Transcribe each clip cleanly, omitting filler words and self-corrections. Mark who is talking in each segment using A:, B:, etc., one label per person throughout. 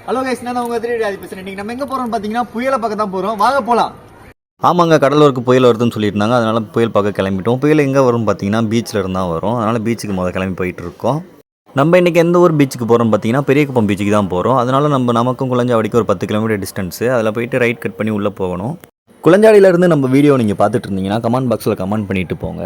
A: Hello guys, நான் உங்க திருடி பேசுறேன். இன்னைக்கு நம்ம எங்க போறோம்னு பாத்தீங்கன்னா புயலை பார்க்க தான் போறோம். வாங்க போலாம்.
B: ஆமாங்க, கடலூருக்கு புயல் வருதுன்னு சொல்லியிருந்தாங்க. அதனால் புயல் பார்க்க கிளம்பிட்டோம். புயல் எங்கே வரும்னு பார்த்தீங்கன்னா பீச்சில் இருந்தால் வரும். அதனால் பீச்சுக்கு முதல் கிளம்பி போயிட்டுருக்கோம். நம்ம இன்றைக்கி எந்த ஊர் பீச்சுக்கு போகிறோம்னு பார்த்தீங்கன்னா பெரியகுப்பம் பீச்சுக்கு தான் போகிறோம். அதனால் நமக்கும் குளஞ்சாவடிக்கு ஒரு 10 கிலோமீட்டர் டிஸ்டன்ஸு. அதில் போயிட்டு ரைட் கட் பண்ணி உள்ளே போகணும். குளஞ்சாவடியிலேருந்து நம்ம வீடியோ நீங்கள் பார்த்துட்டு இருந்தீங்கன்னா கமெண்ட் பாக்ஸில் கமெண்ட் பண்ணிவிட்டு போங்க.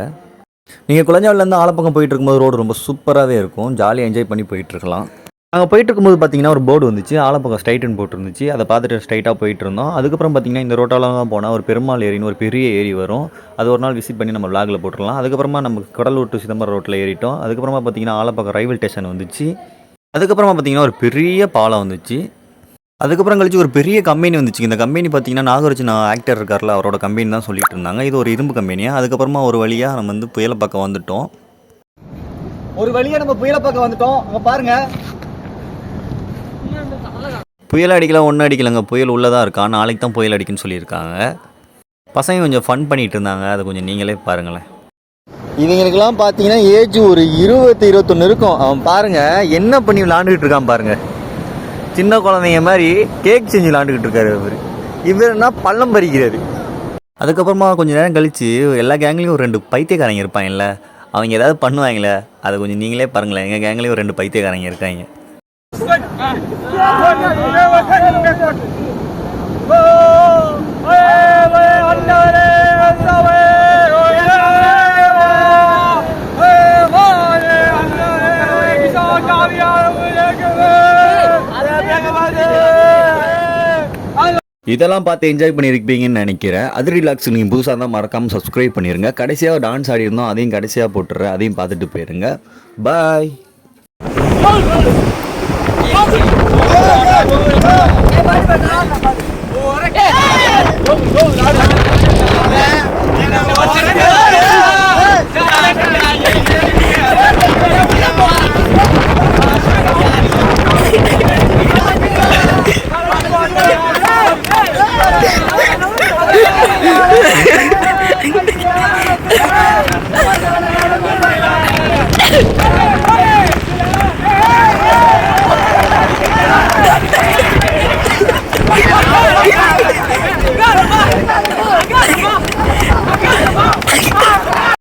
B: நீங்கள் குளஞ்சாவடியிலேருந்து ஆலப்பக்கம் போயிட்டு இருக்கும்போது ரோடு ரொம்ப சூப்பராகவே இருக்கும். ஜாலியாக என்ஜாய் பண்ணி போயிட்டுருக்கலாம். நாங்கள் போயிட்டு இருக்கும்போது பார்த்தீங்கன்னா ஒரு போர்டு வந்துச்சு, ஆலப்பக்கம் ஸ்ட்ரைட்டுன்னு போட்டுருந்துச்சு. அதை பார்த்துட்டு ஸ்ட்ரைட்டாக போயிட்டு இருந்தோம். அதுக்கப்புறம் பார்த்தீங்கன்னா இந்த ரோட்டாலாம் தான் போனால் ஒரு பெருமாள் ஏரின்னு ஒரு பெரிய ஏரி வரும். அது ஒரு நாள் விசிட் பண்ணி நம்ம விளாகில் போட்டுடலாம். அதுக்கப்புறமா நம்ம கடலூர் டு சிதம்பரம் ரோட்டில் ஏறிட்டோம். அதுக்கப்புறமா பார்த்தீங்கன்னா ஆலப்பக்கம் ரயில்வே ஸ்டேஷன் வந்துச்சு. அதுக்கப்புறமா பார்த்தீங்கன்னா ஒரு பெரிய பாலம் வந்துச்சு. அதுக்கப்புறம் கழிச்சு ஒரு பெரிய கம்பெனி வந்துச்சு. இந்த கம்பெனி பார்த்தீங்கன்னா நாகார்ஜுனா ஆக்டர் இருக்கார்ல, அவரோட கம்பெனி தான் சொல்லிட்டு இருந்தாங்க. இது ஒரு இரும்பு கம்பெனியாக. அதுக்கப்புறமா ஒரு வழியாக நம்ம வந்து புயலை பார்க்க வந்துட்டோம்.
A: ஒரு வழியாக நம்ம புயலை பார்க்க வந்துட்டோம். அங்கே பாருங்க,
B: புயல் அடிக்கலாம், ஒன்றும் அடிக்கலைங்க. புயல் உள்ளே தான் இருக்கா. நாளைக்கு தான் புயல் அடிக்குன்னு சொல்லியிருக்காங்க. பசங்க கொஞ்சம் ஃபன் பண்ணிகிட்டு இருந்தாங்க. அதை கொஞ்சம் நீங்களே பாருங்களேன்.
A: இவங்களுக்கெல்லாம் பார்த்தீங்கன்னா ஏஜ் ஒரு 20-21 இருக்கும். அவன் பாருங்க என்ன பண்ணி விளாண்டுக்கிட்டு இருக்கான் பாருங்க.
B: சின்ன குழந்தைங்க மாதிரி கேக் செஞ்சு விளாண்டுக்கிட்டு இருக்காரு இவர் என்ன பள்ளம் பறிக்கிறாரு. அதுக்கப்புறமா கொஞ்சம் நேரம் கழித்து எல்லா கேங்லேயும் ஒரு 2 பைத்தியக்காரங்க இருப்பாங்கல்ல, அவங்க ஏதாவது பண்ணுவாங்களே, அதை கொஞ்சம் நீங்களே பாருங்களேன். எங்கள் கேங்லேயும் ஒரு 2 பைத்தியக்காரங்க இருக்காங்க. இதெல்லாம் பார்த்து என்ஜாய் பண்ணியிருப்பீங்கன்னு நினைக்கிறேன். அது ரிலாக்ஸ் நீங்கள் புதுசாக தான் மறக்காமல் சப்ஸ்கிரைப் பண்ணிடுங்க. கடைசியாக டான்ஸ் ஆடி இருந்தோம், அதையும் கடைசியாக போட்டுறேன். அதையும் பார்த்துட்டு போயிருங்க. பாய்.
C: Hey,